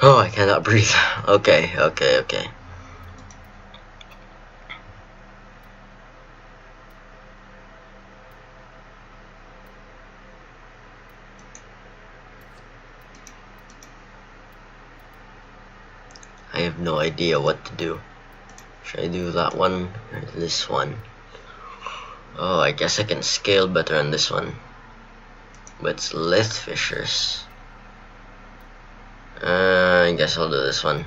Oh, I cannot breathe. Okay. I have no idea what to do. Should I do that one or this one? Oh, I guess I can scale better on this one. But it's lith fishers. I guess I'll do this one.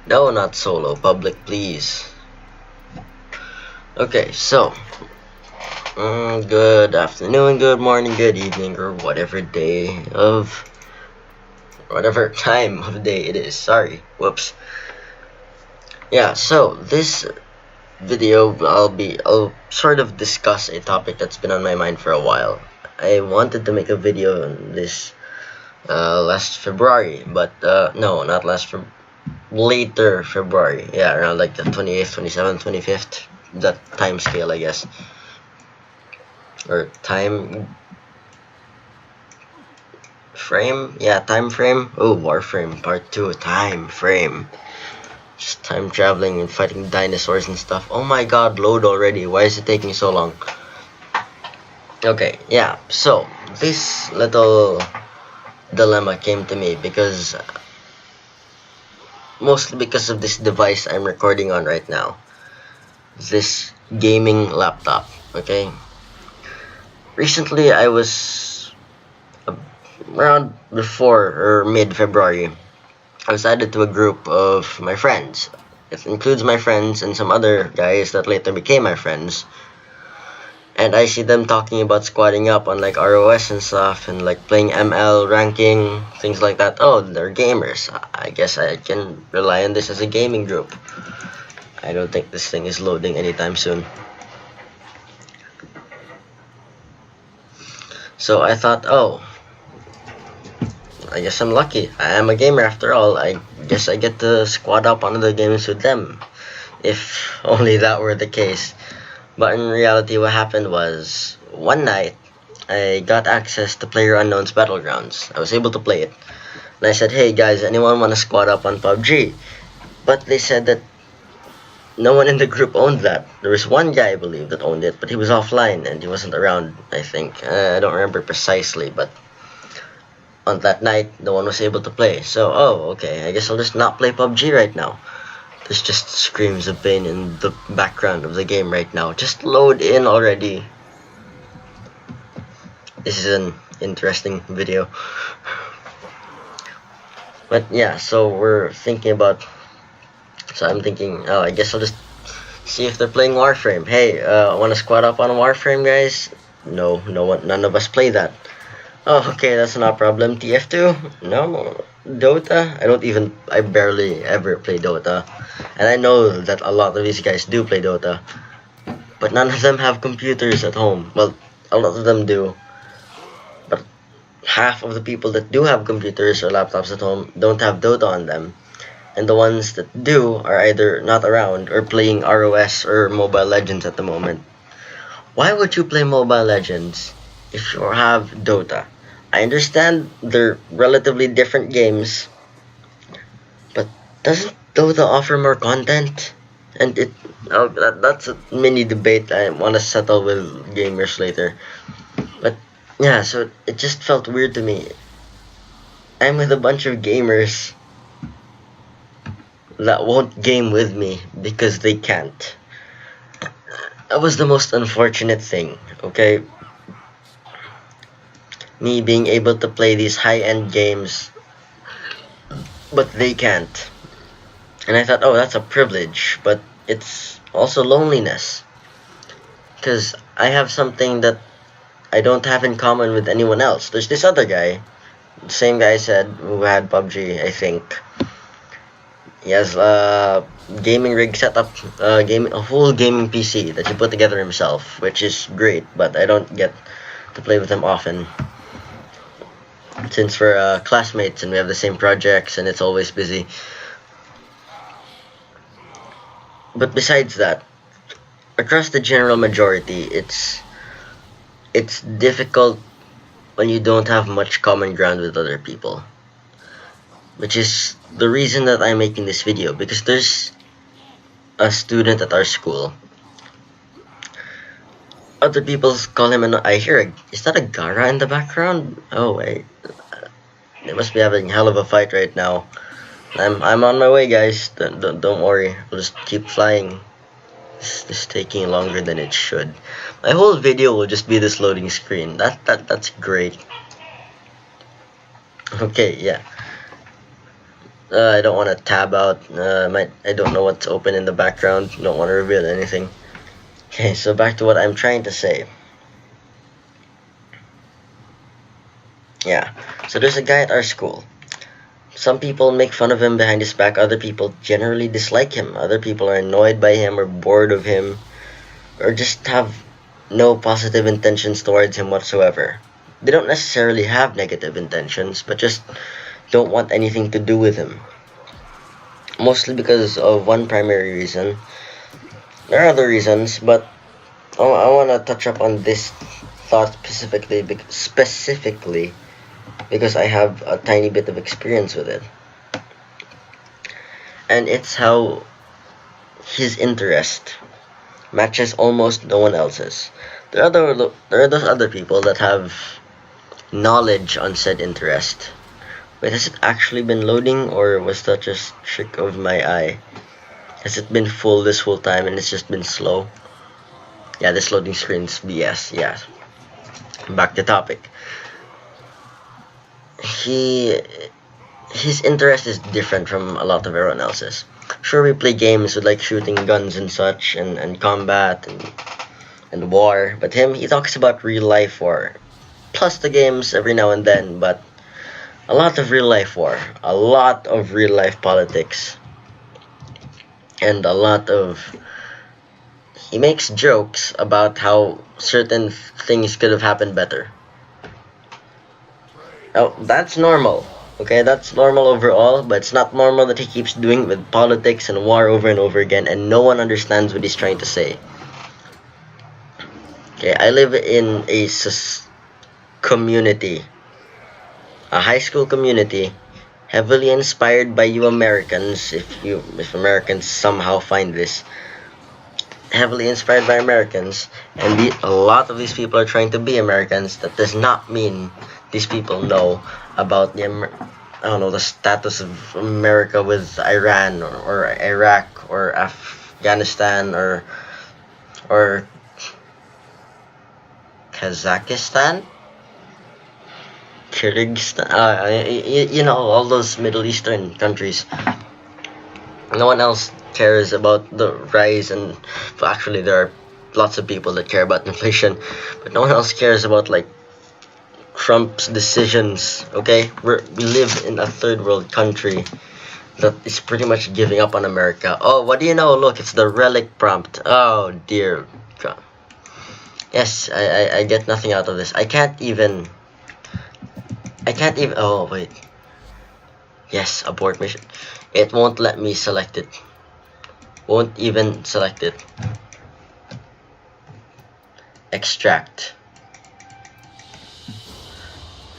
No, not solo. Public, please. Okay, so good afternoon, good morning, good evening, or whatever time of day it is. Sorry, whoops. Yeah, so this video I'll sort of discuss a topic that's been on my mind for a while. I wanted to make a video on this last February, but no, not last February. Later February, yeah, around like the 28th, 27th, 25th, that time scale, I guess, or time frame. Yeah, time frame. Oh, Warframe Part 2, time frame. Just time traveling and fighting dinosaurs and stuff. Oh my god, load already. Why is it taking so long? Okay, yeah, so this little dilemma came to me because mostly because of this device I'm recording on right now, this gaming laptop. Okay, recently I was around before or mid-February, I was added to a group of my friends. It includes my friends and some other guys that later became my friends, and I see them talking about squatting up on like ROS and stuff, and like playing ML, ranking, things like that. Oh, they're gamers. I guess I can rely on this as a gaming group. I don't think this thing is loading anytime soon. So I thought, oh, I guess I'm lucky. I am a gamer after all. I guess I get to squat up on the games with them. If only that were the case. But in reality, what happened was, one night, I got access to PlayerUnknown's Battlegrounds. I was able to play it. And I said, hey guys, anyone want to squat up on PUBG? But they said that no one in the group owned that. There was one guy, I believe, that owned it, but he was offline and he wasn't around, I think. I don't remember precisely, but on that night, no one was able to play. So, oh, okay, I guess I'll just not play PUBG right now. This just screams of pain in the background of the game right now. Just load in already. This is an interesting video. But yeah, so we're thinking about... So I'm thinking, oh, I guess I'll just see if they're playing Warframe. Hey, wanna squat up on Warframe, guys? No, none of us play that. Oh, okay, that's not a problem. TF2? No. Dota? I barely ever play Dota. And I know that a lot of these guys do play Dota. But none of them have computers at home. Well, a lot of them do. But half of the people that do have computers or laptops at home don't have Dota on them. And the ones that do are either not around or playing ROS or Mobile Legends at the moment. Why would you play Mobile Legends if you have Dota? I understand they're relatively different games, but doesn't Dota offer more content? And that's a mini debate I want to settle with gamers later. But yeah, so it just felt weird to me. I'm with a bunch of gamers that won't game with me because they can't. That was the most unfortunate thing, okay? Me being able to play these high-end games, but they can't. And I thought, oh, that's a privilege, but it's also loneliness. Because I have something that I don't have in common with anyone else. There's this other guy, the same guy I said, who had PUBG, I think. He has a gaming rig set up, a full gaming PC that he put together himself, which is great, but I don't get to play with him often. Since we're classmates and we have the same projects and it's always busy. But besides that, across the general majority, it's difficult when you don't have much common ground with other people, which is the reason that I'm making this video, because there's a student at our school. Other people call him I hear is that a Gara in the background? Oh wait, they must be having a hell of a fight right now. I'm on my way, guys. Don't worry. I'll just keep flying. This is taking longer than it should. My whole video will just be this loading screen. That's great. Okay, yeah. I don't want to tab out. I don't know what's open in the background. Don't want to reveal anything. Okay, so back to what I'm trying to say. Yeah. So there's a guy at our school. Some people make fun of him behind his back. Other people generally dislike him. Other people are annoyed by him or bored of him, or just have no positive intentions towards him whatsoever. They don't necessarily have negative intentions, but just don't want anything to do with him. Mostly because of one primary reason. There are other reasons, but I want to touch up on this thought specifically because I have a tiny bit of experience with it. And it's how his interest matches almost no one else's. There are those other people that have knowledge on said interest. Wait, has it actually been loading, or was that just trick of my eye? Has it been full this whole time and it's just been slow? Yeah, this loading screen's BS. Yeah. Back to topic. His interest is different from a lot of everyone else's. Sure, we play games with like shooting guns and such, and combat and war, but he talks about real life war, plus the games every now and then, but a lot of real life war, a lot of real life politics, and a lot of... He makes jokes about how certain things could have happened better. Oh, that's normal. Okay, that's normal overall, but it's not normal that he keeps doing it with politics and war over and over again, and no one understands what he's trying to say. Okay, I live in a community, a high school community, heavily inspired by you Americans, if Americans somehow find this. Heavily inspired by Americans, and a lot of these people are trying to be Americans. That does not mean these people know about the status of America with Iran or Iraq or Afghanistan or Kazakhstan, Kyrgyzstan, all those Middle Eastern countries. No one else cares about the rise, and actually there are lots of people that care about inflation, but no one else cares about like Trump's decisions. Okay, we live in a third world country that is pretty much giving up on America. Oh, what do you know? Look, it's the relic prompt. Oh dear God. Yes, I get nothing out of this. I can't even. Oh wait. Yes, abort mission. It won't let me select it. Won't even select it. Extract.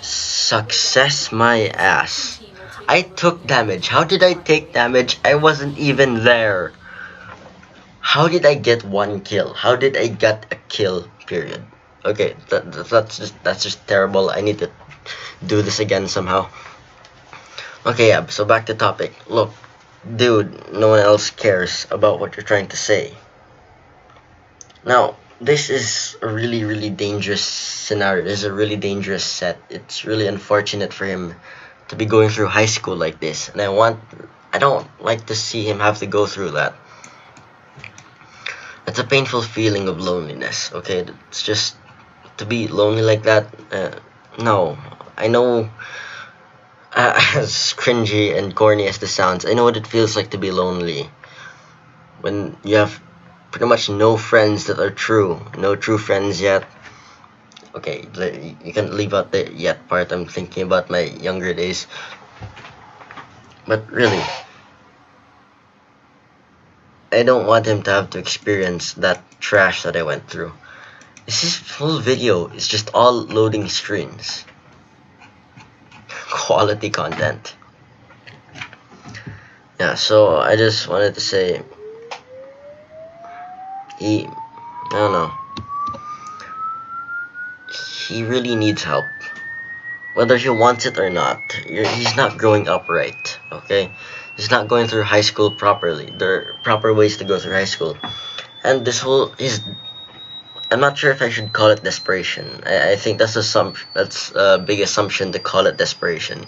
Success my ass. I took damage. How did I take damage? I wasn't even there. How did I get one kill? How did I get a kill? Period. Okay, that's just terrible. I need to do this again somehow. Okay, yeah, so back to topic. Look, dude, no one else cares about what you're trying to say. Now, this is a really, really dangerous scenario. This is a really dangerous set. It's really unfortunate for him to be going through high school like this, and I don't like to see him have to go through that. It's a painful feeling of loneliness, okay? It's just to be lonely like that. No, I know. As cringy and corny as this sounds, I know what it feels like to be lonely when you have pretty much no friends that are true, no true friends yet. Okay, you can leave out the yet part. I'm thinking about my younger days, but really, I don't want him to have to experience that trash that I went through. This whole video is just all loading screens. Quality content. Yeah, so I just wanted to say, I don't know, he really needs help. Whether he wants it or not, he's not growing up right, okay? He's not going through high school properly. There are proper ways to go through high school. And this whole, I'm not sure if I should call it desperation. I think that's a big assumption to call it desperation.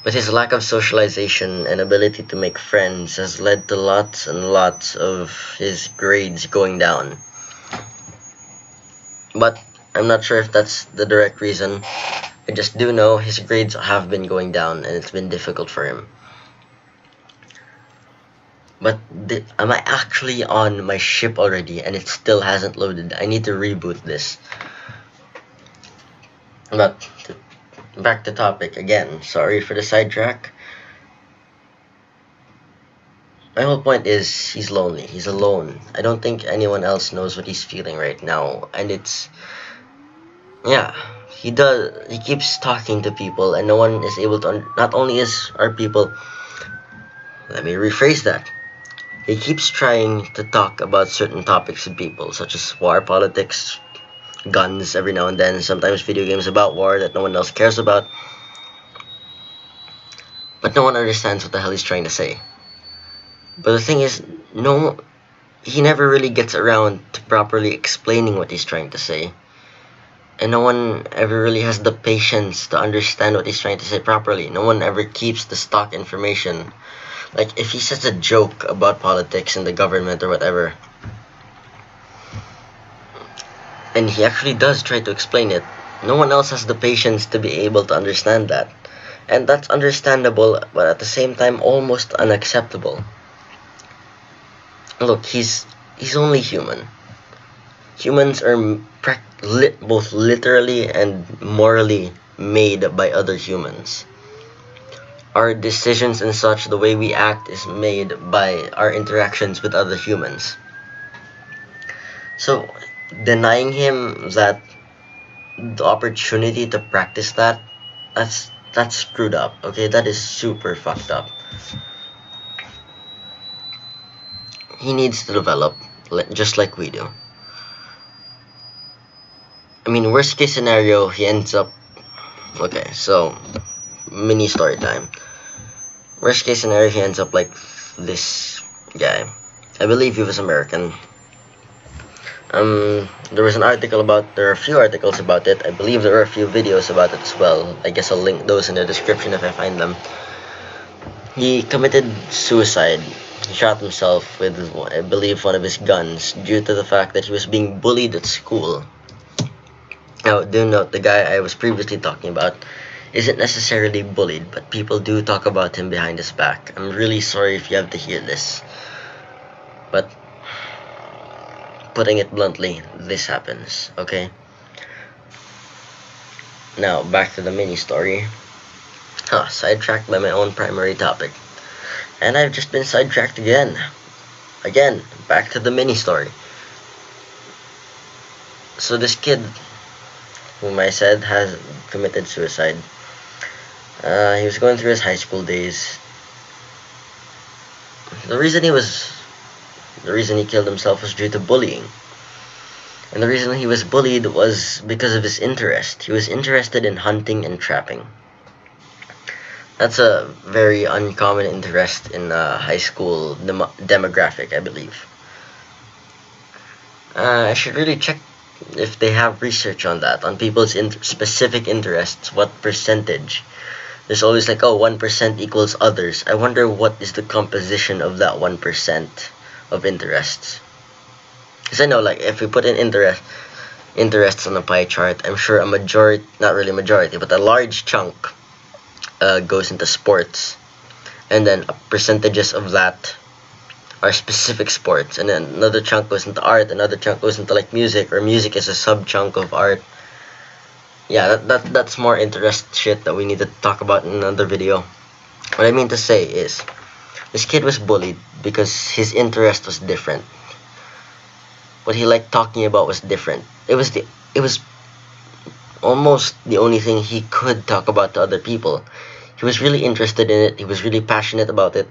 But his lack of socialization and ability to make friends has led to lots and lots of his grades going down. But I'm not sure if that's the direct reason. I just do know his grades have been going down and it's been difficult for him. But am I actually on my ship already and it still hasn't loaded? I need to reboot this. But back to topic again. Sorry for the sidetrack. My whole point is he's lonely. He's alone. I don't think anyone else knows what he's feeling right now. And yeah, he keeps talking to people and no one is able to, not only is our people, let me rephrase that. He keeps trying to talk about certain topics with people, such as war, politics, guns every now and then, sometimes video games about war that no one else cares about. But no one understands what the hell he's trying to say. But the thing is, he never really gets around to properly explaining what he's trying to say. And no one ever really has the patience to understand what he's trying to say properly. No one ever keeps the stock information. Like, if he says a joke about politics and the government or whatever, and he actually does try to explain it, no one else has the patience to be able to understand that. And that's understandable, but at the same time, almost unacceptable. Look, he's only human. Humans are both literally and morally made by other humans. Our decisions and such, the way we act, is made by our interactions with other humans. So, denying him the opportunity to practice that's screwed up, okay? That is super fucked up. He needs to develop, just like we do. I mean, worst case scenario, he ends up... Okay, so, mini story time. Worst case scenario, he ends up like this guy. I believe he was American. There was an article there are a few articles about it. I believe there are a few videos about it as well. I guess I'll link those in the description if I find them. He committed suicide. He shot himself with, I believe, one of his guns due to the fact that he was being bullied at school. Now, do note, the guy I was previously talking about isn't necessarily bullied, but people do talk about him behind his back. I'm really sorry if you have to hear this. But, putting it bluntly, this happens, okay? Now, back to the mini story. Sidetracked by my own primary topic. And I've just been sidetracked again. Again, back to the mini story. So this kid, whom I said has committed suicide, he was going through his high school days. The reason he killed himself was due to bullying. And the reason he was bullied was because of his interest. He was interested in hunting and trapping. That's a very uncommon interest in high school demographic, I believe. I should really check if they have research on that, on people's specific interests, what percentage. There's always like, 1% equals others. I wonder what is the composition of that 1% of interests. Because I know, like, if we put in interests on a pie chart, I'm sure a majority, not really majority, but a large chunk goes into sports, and then percentages of that are specific sports, and then another chunk goes into art, another chunk goes into like music, or music is a sub chunk of art. Yeah, that's more interest shit that we need to talk about in another video. What I mean to say is, This kid was bullied because his interest was different. What he liked talking about was different. It was almost the only thing he could talk about to other people. He was really interested in it. He was really passionate about it.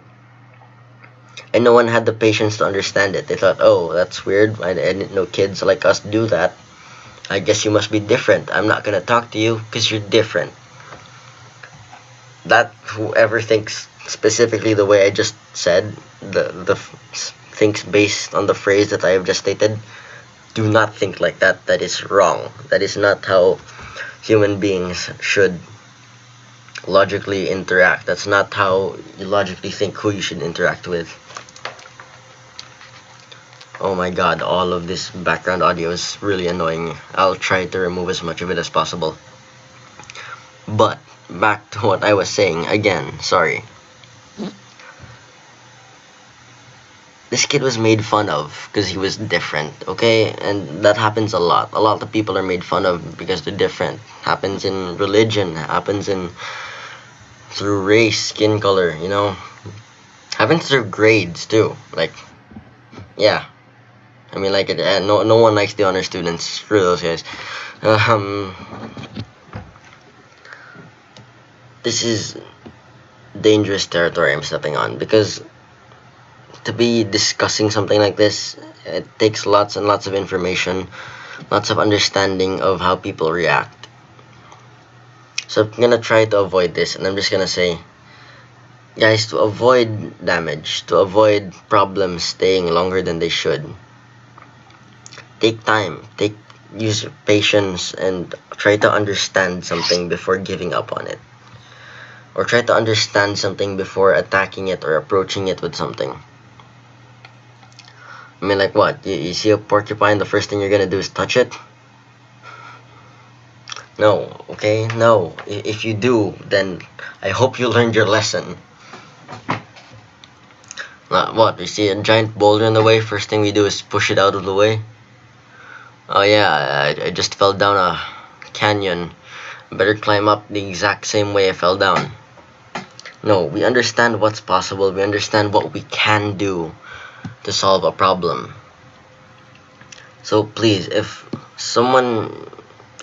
And no one had the patience to understand it. They thought, oh, that's weird. I didn't know kids like us do that. I guess you must be different. I'm not going to talk to you because you're different. That whoever thinks specifically the way I just said, thinks based on the phrase that I have just stated, do not think like that. That is wrong. That is not how human beings should logically interact. That's not how you logically think who you should interact with. Oh my god, all of this background audio is really annoying. I'll try to remove as much of it as possible. But back to what I was saying again, sorry. This kid was made fun of because he was different, okay? And that happens a lot. A lot of people are made fun of because they're different. Happens in religion, happens in through race, skin color, you know? Happens through grades too. Like, yeah. I mean, like, no one likes the honor students. Screw those guys. This is dangerous territory I'm stepping on, because to be discussing something like this, it takes lots and lots of information, lots of understanding of how people react. So I'm gonna try to avoid this, and I'm just gonna say, guys, to avoid damage, to avoid problems staying longer than they should, take time, use patience, and try to understand something before giving up on it. Or try to understand something before attacking it or approaching it with something. I mean, like what? You see a porcupine, the first thing you're gonna do is touch it? No, okay? No. If you do, then I hope you learned your lesson. What? You see a giant boulder in the way, first thing we do is push it out of the way? Oh yeah, I just fell down a canyon. Better climb up the exact same way I fell down. No, we understand what's possible. We understand what we can do to solve a problem. So please, if someone,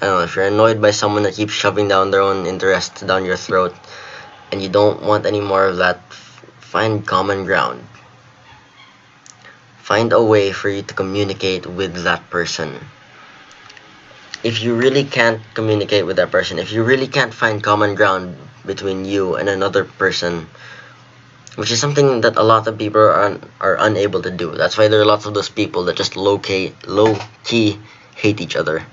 I don't know, if you're annoyed by someone that keeps shoving down their own interests down your throat, and you don't want any more of that, find common ground. Find a way for you to communicate with that person. If you really can't communicate with that person, if you really can't find common ground between you and another person, which is something that a lot of people are unable to do. That's why there are lots of those people that just low-key hate each other.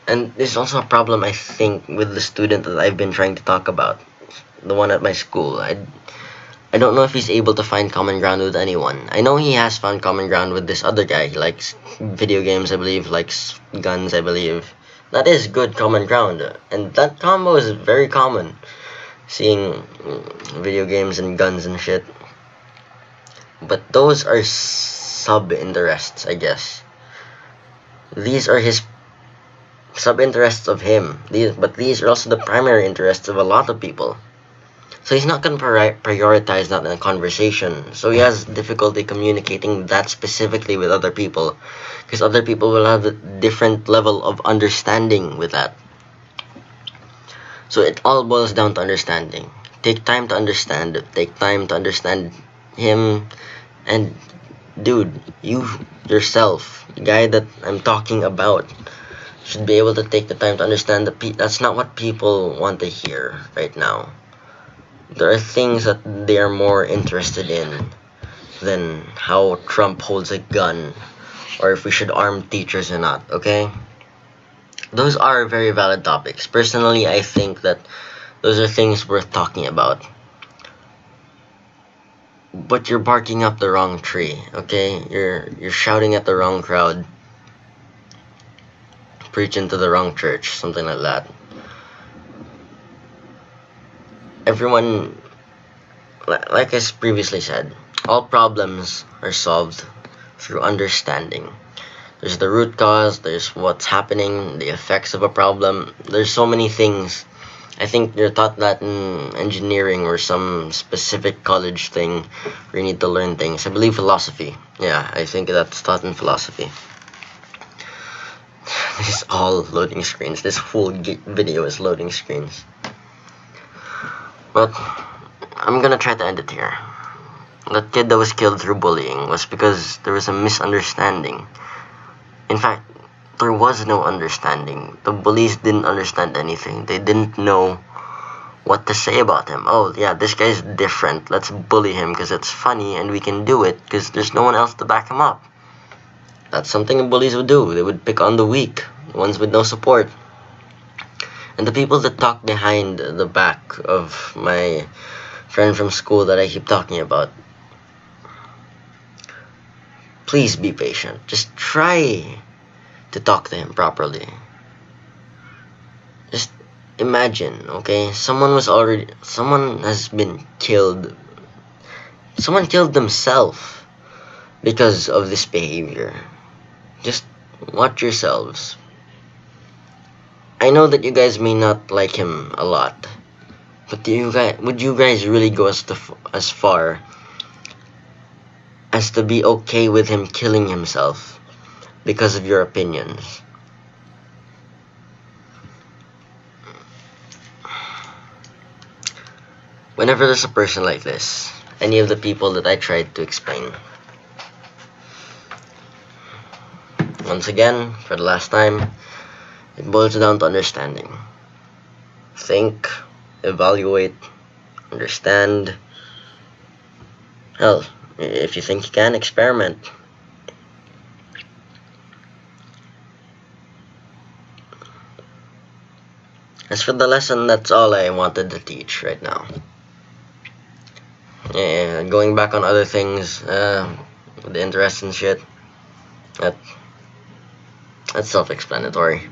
And there's also a problem, I think, with the student that I've been trying to talk about, the one at my school. I don't know if he's able to find common ground with anyone. I know he has found common ground with this other guy. He likes video games, I believe, likes guns, I believe. That is good common ground, and that combo is very common. Seeing video games and guns and shit. But those are sub-interests, I guess. These are his sub-interests of him. But these are also the primary interests of a lot of people. So he's not going to prioritize that in a conversation. So he has difficulty communicating that specifically with other people, because other people will have a different level of understanding with that. So it all boils down to understanding. Take time to understand. Take time to understand him. And dude, you yourself, the guy that I'm talking about, should be able to take the time to understand that's not what people want to hear right now. There are things that they are more interested in than how Trump holds a gun, or if we should arm teachers or not, okay? Those are very valid topics. Personally, I think that those are things worth talking about. But you're barking up the wrong tree, okay? You're shouting at the wrong crowd. Preaching to the wrong church, something like that. Everyone, like I previously said, all problems are solved through understanding. There's the root cause, there's what's happening, the effects of a problem. There's so many things I think you're taught that in engineering or some specific college thing where you need to learn things. I believe philosophy. Yeah, I think that's taught in philosophy. This is all loading screens. This whole video is loading screens. But I'm gonna try to end it here. That kid that was killed through bullying was because there was a misunderstanding. In fact, there was no understanding. The bullies didn't understand anything. They didn't know what to say about him. Oh, yeah, this guy's different. Let's bully him because it's funny and we can do it because there's no one else to back him up. That's something the bullies would do. They would pick on the weak, the ones with no support. And the people that talk behind the back of my friend from school that I keep talking about, please be patient. Just try to talk to him properly. Just imagine, okay? Someone has been killed. Someone killed themselves because of this behavior. Just watch yourselves. I know that you guys may not like him a lot, but would you guys really go as far as to be okay with him killing himself because of your opinions? Whenever there's a person like this, any of the people that I tried to explain, once again, for the last time, it boils down to understanding. Think, evaluate, understand. Hell, if you think you can, experiment. As for the lesson, that's all I wanted to teach right now. Yeah, going back on other things, the interest and shit, that's self-explanatory.